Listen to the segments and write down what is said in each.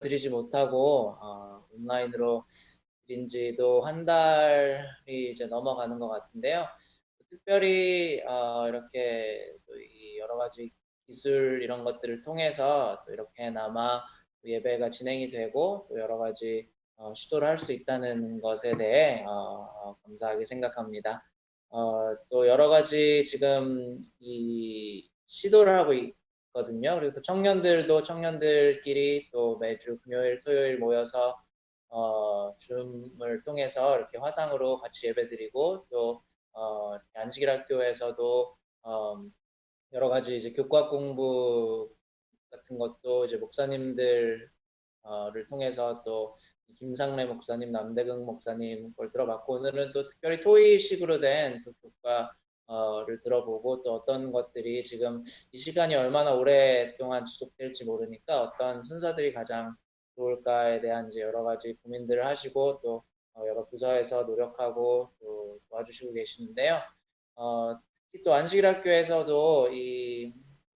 드리지 못하고 온라인으로 드린 지도 한 달이 이제 넘어가는 것 같은데요. 특별히 이렇게 또 이 여러 가지 기술 이런 것들을 통해서 또 이렇게나마 예배가 진행이 되고 또 여러 가지 시도를 할 수 있다는 것에 대해 감사하게 생각합니다. 또 여러 가지 지금 이 시도를 하고 있거든요. 그리고 또 청년들도 청년들끼리 또 매주 금요일, 토요일 모여서 줌을 통해서 이렇게 화상으로 같이 예배드리고 또 안식일학교에서도 여러 가지 이제 교과 공부 같은 것도 이제 목사님들을 통해서 또 김상래 목사님, 남대근 목사님 걸 들어봤고 오늘은 또 특별히 토의식으로 된 교과를 들어보고 또 어떤 것들이 지금 이 시간이 얼마나 오랫동안 지속될지 모르니까 어떤 순서들이 가장 좋을까에 대한 이제 여러 가지 고민들을 하시고 또 여러 부서에서 노력하고 또 도와주시고 계시는데요. 특히 또 안식일학교에서도 이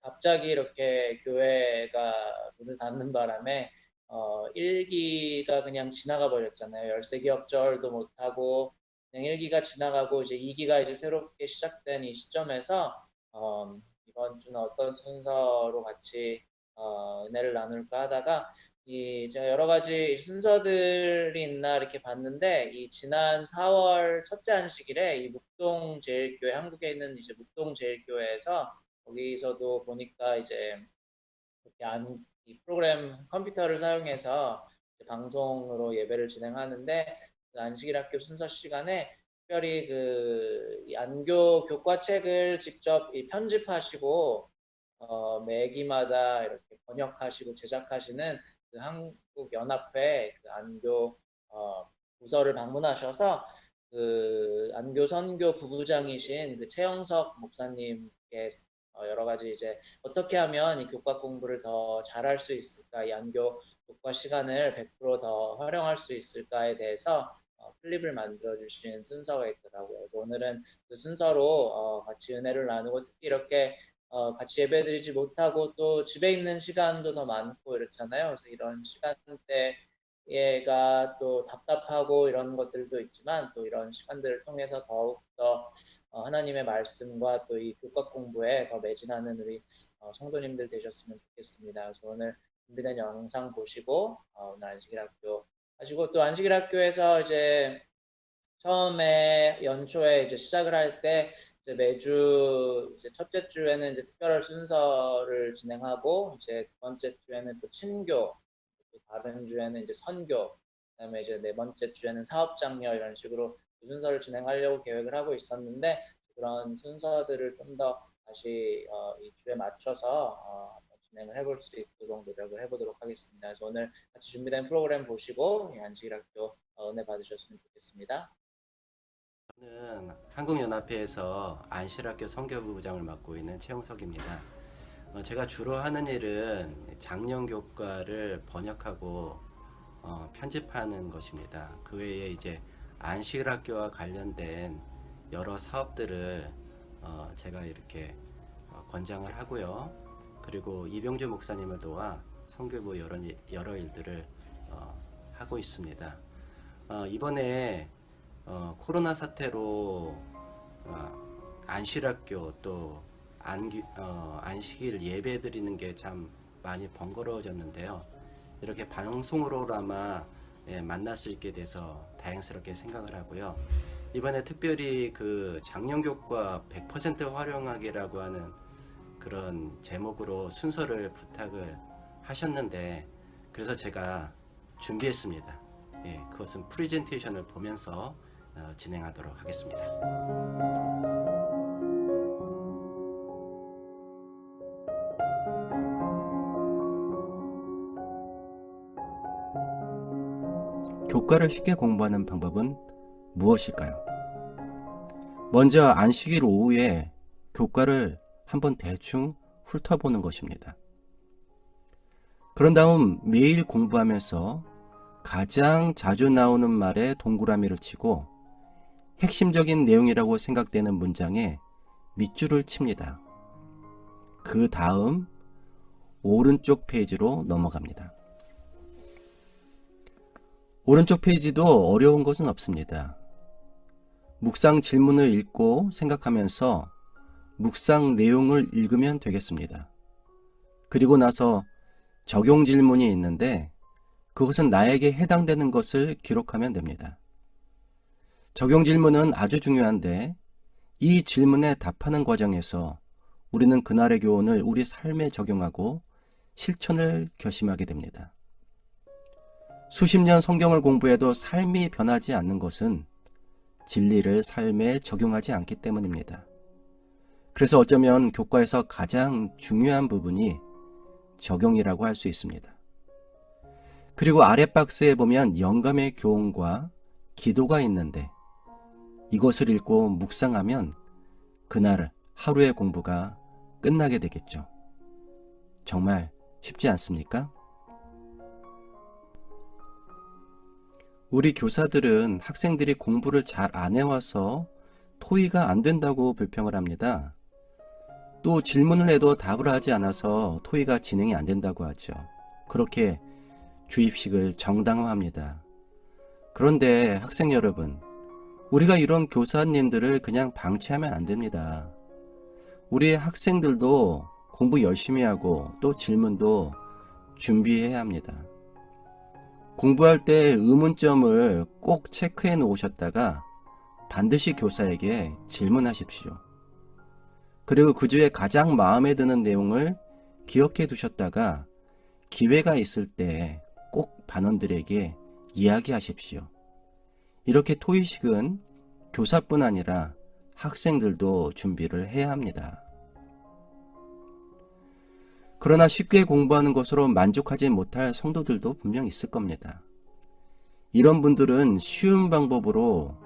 갑자기 이렇게 교회가 문을 닫는 바람에 1기가 그냥 지나가 버렸잖아요. 13기억절도 못하고 그냥 1기가 지나가고 이제 2기가 이제 새롭게 시작된 이 시점에서 이번 주는 어떤 순서로 같이 은혜를 나눌까 하다가 제가 여러 가지 순서들이 있나 이렇게 봤는데 이 지난 4월 첫째 안식일에 이 묵동제일교회 한국에 있는 이제 묵동제일교회에서 거기서도 보니까 이제 이렇게 이 프로그램 컴퓨터를 사용해서 방송으로 예배를 진행하는데 그 안식일 학교 순서 시간에 특별히 이 안교 교과책을 직접 편집하시고 매기마다 이렇게 번역하시고 제작하시는 그 한국연합회 그 안교 부서를 방문하셔서 그 안교 선교 부부장이신 그 최영석 목사님께 여러 가지 이제 어떻게 하면 이 교과 공부를 더 잘할 수 있을까, 이 안교 교과 시간을 100%더 활용할 수 있을까에 대해서 클립을 만들어 주신 순서가 있더라고요. 그래서 오늘은 그 순서로 같이 은혜를 나누고 특히 이렇게 같이 예배드리지 못하고 또 집에 있는 시간도 더 많고 이렇잖아요. 그래서 이런 시간대가 또 답답하고 이런 것들도 있지만 또 이런 시간들을 통해서 더욱더 하나님의 말씀과 또 이 교과 공부에 더 매진하는 우리 성도님들 되셨으면 좋겠습니다. 그래서 오늘 준비된 영상 보시고 오늘 안식일학교 하시고 또 안식일학교에서 이제 처음에 연초에 이제 시작을 할 때 이제 매주 이제 첫째 주에는 이제 특별한 순서를 진행하고 이제 두 번째 주에는 또 친교, 또 다른 주에는 이제 선교, 그다음에 이제 네 번째 주에는 사업장려 이런 식으로 그 순서를 진행하려고 계획을 하고 있었는데 그런 순서들을 좀 더 다시 이 주에 맞춰서 진행을 해볼 수 있도록 노력을 해보도록 하겠습니다. 그래서 오늘 같이 준비된 프로그램 보시고 안식일학교 은혜 받으셨으면 좋겠습니다. 저는 한국연합회에서 안실학교 선교부부장을 맡고 있는 최용석입니다. 제가 주로 하는 일은 장년교과를 번역하고 편집하는 것입니다. 그 외에 이제 안식일학교와 관련된 여러 사업들을 제가 이렇게 권장을 하고요. 그리고 이병주 목사님을 도와 선교부 여러 일들을 하고 있습니다. 이번에 코로나 사태로 안실학교 또 안식일 예배 드리는 게 참 많이 번거로워졌는데요. 이렇게 방송으로나마 만날 수 있게 돼서 다행스럽게 생각을 하고요. 이번에 특별히 그 작년교과 100% 활용하기라고 하는 그런 제목으로 순서를 부탁을 하셨는데 그래서 제가 준비했습니다. 그것은 프레젠테이션을 보면서 진행하도록 하겠습니다. 교과를 쉽게 공부하는 방법은 무엇일까요? 먼저 안식일 오후에 교과를 한번 대충 훑어보는 것입니다. 그런 다음 매일 공부하면서 가장 자주 나오는 말에 동그라미를 치고 핵심적인 내용이라고 생각되는 문장에 밑줄을 칩니다. 그 다음 오른쪽 페이지로 넘어갑니다. 오른쪽 페이지도 어려운 것은 없습니다. 묵상 질문을 읽고 생각하면서 묵상 내용을 읽으면 되겠습니다. 그리고 나서 적용 질문이 있는데 그것은 나에게 해당되는 것을 기록하면 됩니다. 적용 질문은 아주 중요한데 이 질문에 답하는 과정에서 우리는 그날의 교훈을 우리 삶에 적용하고 실천을 결심하게 됩니다. 수십 년 성경을 공부해도 삶이 변하지 않는 것은 진리를 삶에 적용하지 않기 때문입니다. 그래서 어쩌면 교과에서 가장 중요한 부분이 적용이라고 할 수 있습니다. 그리고 아래 박스에 보면 영감의 교훈과 기도가 있는데 이것을 읽고 묵상하면 그날 하루의 공부가 끝나게 되겠죠. 정말 쉽지 않습니까? 우리 교사들은 학생들이 공부를 잘 안 해와서 토의가 안 된다고 불평을 합니다. 또 질문을 해도 답을 하지 않아서 토의가 진행이 안 된다고 하죠. 그렇게 주입식을 정당화합니다. 그런데 학생 여러분, 우리가 이런 교사님들을 그냥 방치하면 안 됩니다. 우리 학생들도 공부 열심히 하고 또 질문도 준비해야 합니다. 공부할 때 의문점을 꼭 체크해 놓으셨다가 반드시 교사에게 질문하십시오. 그리고 그 주에 가장 마음에 드는 내용을 기억해 두셨다가 기회가 있을 때 꼭 반원들에게 이야기하십시오. 이렇게 토의식은 교사뿐 아니라 학생들도 준비를 해야 합니다. 그러나 쉽게 공부하는 것으로 만족하지 못할 성도들도 분명 있을 겁니다. 이런 분들은 쉬운 방법으로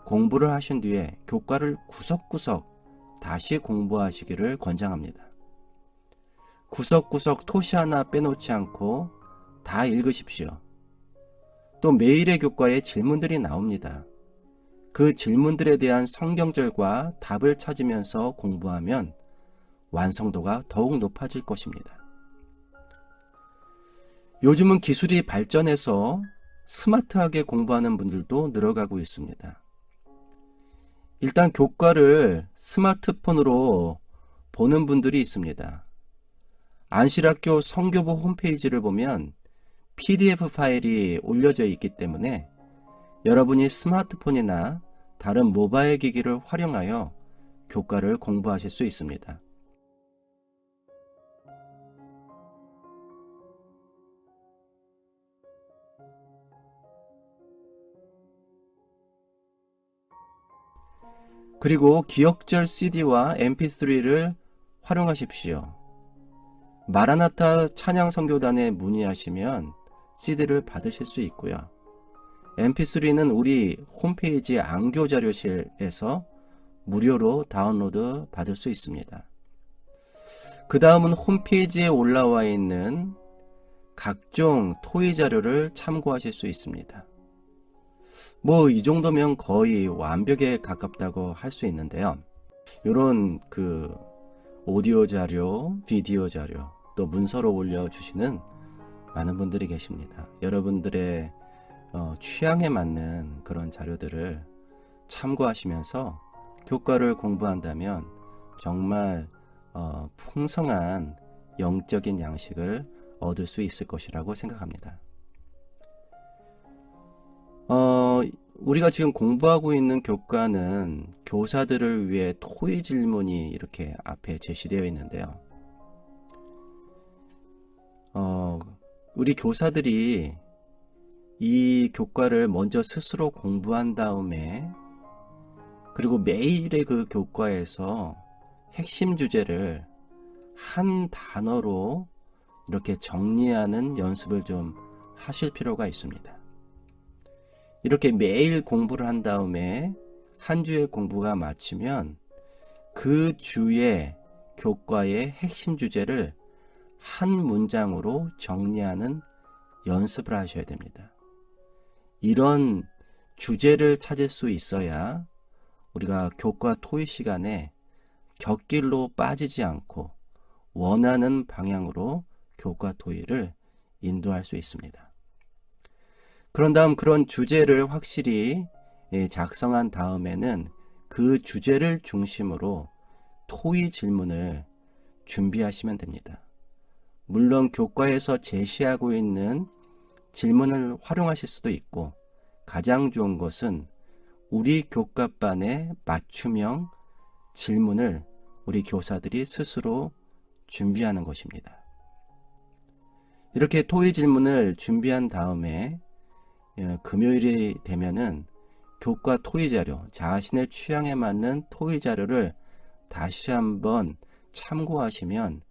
공부를 하신 뒤에 교과를 구석구석 다시 공부하시기를 권장합니다. 구석구석 토시 하나 빼놓지 않고 다 읽으십시오. 또 매일의 교과에 질문들이 나옵니다. 그 질문들에 대한 성경절과 답을 찾으면서 공부하면 완성도가 더욱 높아질 것입니다. 요즘은 기술이 발전해서 스마트하게 공부하는 분들도 늘어가고 있습니다. 일단 교과를 스마트폰으로 보는 분들이 있습니다. 안실학교 성교부 홈페이지를 보면 PDF 파일이 올려져 있기 때문에 여러분이 스마트폰이나 다른 모바일 기기를 활용하여 교과를 공부하실 수 있습니다. 그리고 기억절 CD와 MP3를 활용하십시오. 마라나타 찬양 선교단에 문의하시면 CD를 받으실 수 있고요. MP3는 우리 홈페이지 안교자료실에서 무료로 다운로드 받을 수 있습니다. 그 다음은 홈페이지에 올라와 있는 각종 토의 자료를 참고하실 수 있습니다. 이 정도면 거의 완벽에 가깝다고 할 수 있는데요. 이런 오디오 자료, 비디오 자료, 또 문서로 올려주시는 많은 분들이 계십니다. 여러분들의 취향에 맞는 그런 자료들을 참고하시면서 교과를 공부한다면 정말 풍성한 영적인 양식을 얻을 수 있을 것이라고 생각합니다. 우리가 지금 공부하고 있는 교과는 교사들을 위해 토의 질문이 이렇게 앞에 제시되어 있는데요. 우리 교사들이 이 교과를 먼저 스스로 공부한 다음에 그리고 매일의 그 교과에서 핵심 주제를 한 단어로 이렇게 정리하는 연습을 좀 하실 필요가 있습니다. 이렇게 매일 공부를 한 다음에 한 주의 공부가 마치면 그 주의 교과의 핵심 주제를 한 문장으로 정리하는 연습을 하셔야 됩니다. 이런 주제를 찾을 수 있어야 우리가 교과 토의 시간에 곁길로 빠지지 않고 원하는 방향으로 교과 토의를 인도할 수 있습니다. 그런 다음 그런 주제를 확실히 작성한 다음에는 그 주제를 중심으로 토의 질문을 준비하시면 됩니다. 물론 교과에서 제시하고 있는 질문을 활용하실 수도 있고, 가장 좋은 것은 우리 교과반의 맞춤형 질문을 우리 교사들이 스스로 준비하는 것입니다. 이렇게 토의 질문을 준비한 다음에 금요일이 되면은 교과 토의 자료, 자신의 취향에 맞는 토의 자료를 다시 한번 참고하시면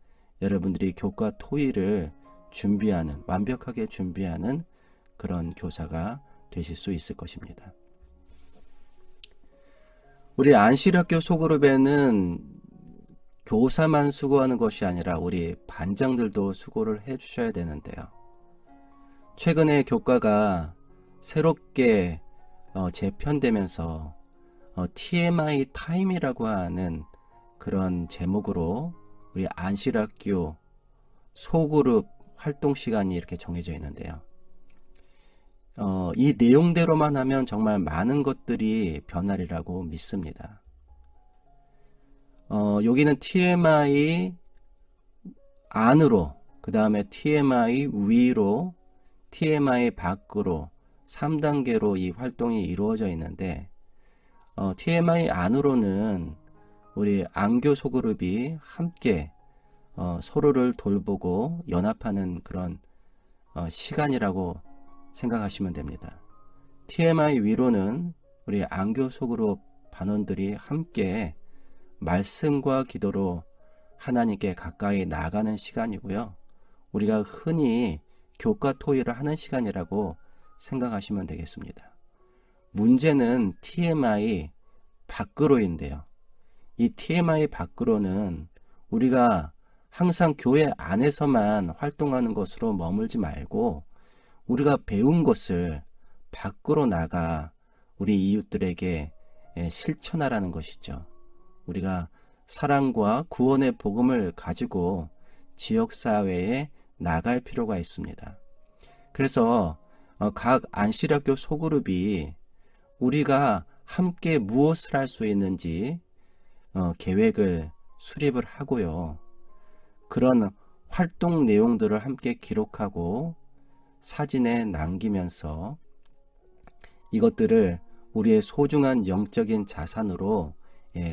여러분들이 교과 토의를 준비하는, 완벽하게 준비하는 그런 교사가 되실 수 있을 것입니다. 우리 안실학교 소그룹에는 교사만 수고하는 것이 아니라 우리 반장들도 수고를 해 주셔야 되는데요. 최근에 교과가 새롭게 재편되면서 TMI 타임이라고 하는 그런 제목으로 우리 안실학교 소그룹 활동 시간이 이렇게 정해져 있는데요. 이 내용대로만 하면 정말 많은 것들이 변하리라고 믿습니다. 여기는 TMI 안으로, 그 다음에 TMI 위로, TMI 밖으로 3단계로 이 활동이 이루어져 있는데, TMI 안으로는 우리 안교 소그룹이 함께 서로를 돌보고 연합하는 그런 시간이라고 생각하시면 됩니다. TMI 위로는 우리 안교 소그룹 반원들이 함께 말씀과 기도로 하나님께 가까이 나가는 시간이고요. 우리가 흔히 교과 토의를 하는 시간이라고 생각하시면 되겠습니다. 문제는 TMI 밖으로인데요. 이 TMI 밖으로는 우리가 항상 교회 안에서만 활동하는 것으로 머물지 말고 우리가 배운 것을 밖으로 나가 우리 이웃들에게 실천하라는 것이죠. 우리가 사랑과 구원의 복음을 가지고 지역사회에 나갈 필요가 있습니다. 그래서 각 안실학교 소그룹이 우리가 함께 무엇을 할 수 있는지 계획을 수립을 하고요. 그런 활동 내용들을 함께 기록하고 사진에 남기면서 이것들을 우리의 소중한 영적인 자산으로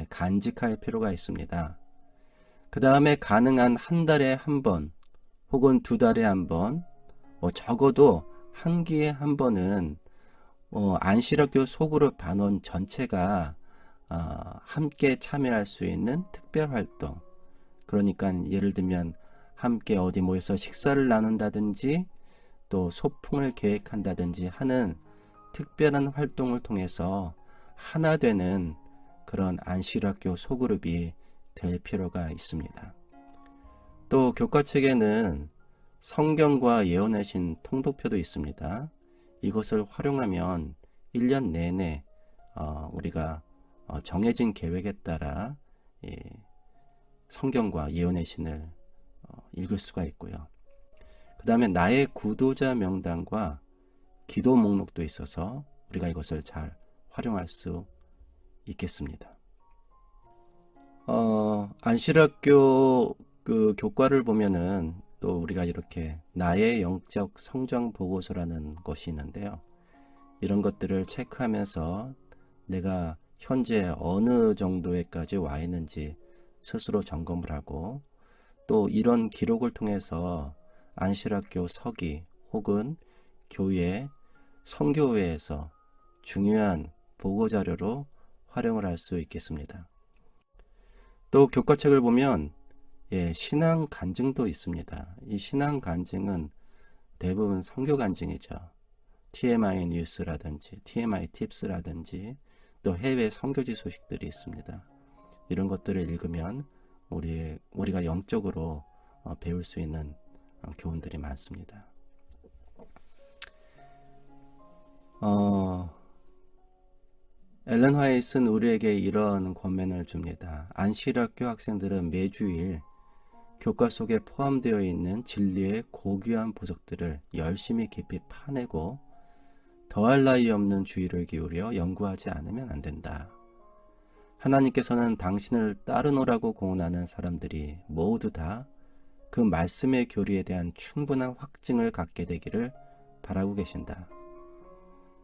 간직할 필요가 있습니다. 그 다음에 가능한 한 달에 한 번 혹은 두 달에 한 번, 적어도 한 기에 한 번은 안실학교 소그룹 반원 전체가 함께 참여할 수 있는 특별 활동, 그러니까 예를 들면 함께 어디 모여서 식사를 나눈다든지 또 소풍을 계획한다든지 하는 특별한 활동을 통해서 하나 되는 그런 안실학교 소그룹이 될 필요가 있습니다. 또 교과책에는 성경과 예언의 신 통독표도 있습니다. 이것을 활용하면 1년 내내 우리가 정해진 계획에 따라 성경과 예언의 신을 읽을 수가 있고요. 그 다음에 나의 구도자 명단과 기도 목록도 있어서 우리가 이것을 잘 활용할 수 있겠습니다. 안실학교 그 교과를 보면은 또 우리가 이렇게 나의 영적 성장 보고서라는 것이 있는데요. 이런 것들을 체크하면서 내가 현재 어느 정도에까지 와 있는지 스스로 점검을 하고 또 이런 기록을 통해서 안실학교 서기 혹은 교회 선교회에서 중요한 보고자료로 활용을 할 수 있겠습니다. 또 교과책을 보면 신앙 간증도 있습니다. 이 신앙 간증은 대부분 선교 간증이죠. TMI 뉴스라든지 TMI 팁스라든지 또 해외 선교지 소식들이 있습니다. 이런 것들을 읽으면 우리가 영적으로 배울 수 있는 교훈들이 많습니다. 엘렌 화이트는 우리에게 이런 권면을 줍니다. 안실학교 학생들은 매주일 교과 속에 포함되어 있는 진리의 고귀한 보석들을 열심히 깊이 파내고 더할 나위 없는 주의를 기울여 연구하지 않으면 안 된다. 하나님께서는 당신을 따르노라고 공언하는 사람들이 모두 다 그 말씀의 교리에 대한 충분한 확증을 갖게 되기를 바라고 계신다.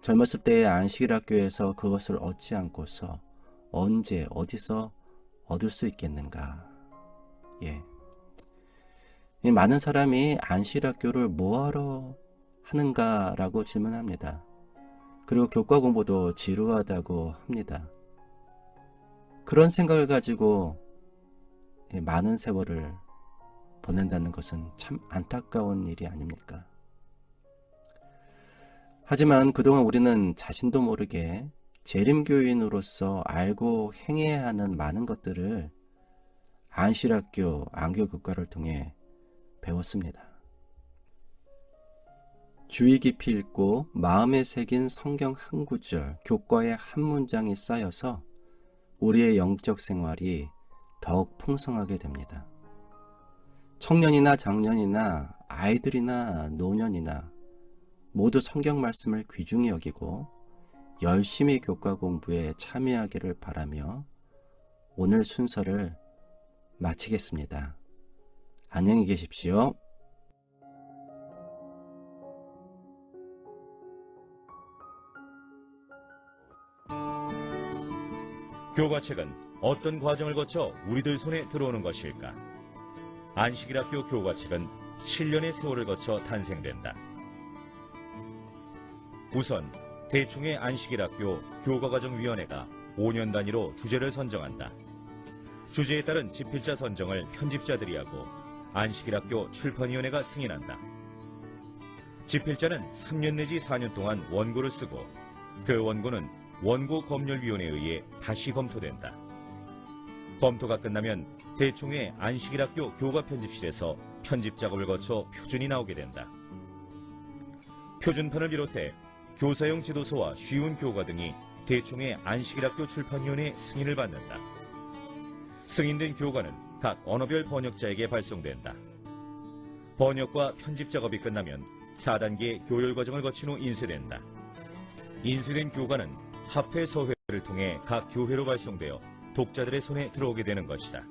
젊었을 때의 안식일학교에서 그것을 얻지 않고서 언제 어디서 얻을 수 있겠는가. 이 많은 사람이 안식일학교를 뭐하러 하는가라고 질문합니다. 그리고 교과 공부도 지루하다고 합니다. 그런 생각을 가지고 많은 세월을 보낸다는 것은 참 안타까운 일이 아닙니까? 하지만 그동안 우리는 자신도 모르게 재림교인으로서 알고 행해야 하는 많은 것들을 안식일학교, 안교교과를 통해 배웠습니다. 주의 깊이 읽고 마음에 새긴 성경 한 구절, 교과의 한 문장이 쌓여서 우리의 영적 생활이 더욱 풍성하게 됩니다. 청년이나 장년이나 아이들이나 노년이나 모두 성경 말씀을 귀중히 여기고 열심히 교과 공부에 참여하기를 바라며 오늘 순서를 마치겠습니다. 안녕히 계십시오. 교과책은 어떤 과정을 거쳐 우리들 손에 들어오는 것일까? 안식일학교 교과책은 7년의 세월을 거쳐 탄생된다. 우선 대충의 안식일학교 교과과정위원회가 5년 단위로 주제를 선정한다. 주제에 따른 집필자 선정을 편집자들이 하고 안식일학교 출판위원회가 승인한다. 집필자는 3년 내지 4년 동안 원고를 쓰고 그 원고는 원고검열위원회에 의해 다시 검토된다. 검토가 끝나면 대충의 안식일학교 교과편집실에서 편집 작업을 거쳐 표준이 나오게 된다. 표준판을 비롯해 교사용 지도서와 쉬운 교과 등이 대충의 안식일학교 출판위원회 승인을 받는다. 승인된 교과는 각 언어별 번역자에게 발송된다. 번역과 편집 작업이 끝나면 4단계 교열 과정을 거친 후 인쇄된다. 인쇄된 교과는 합회 서회를 통해 각 교회로 발송되어 독자들의 손에 들어오게 되는 것이다.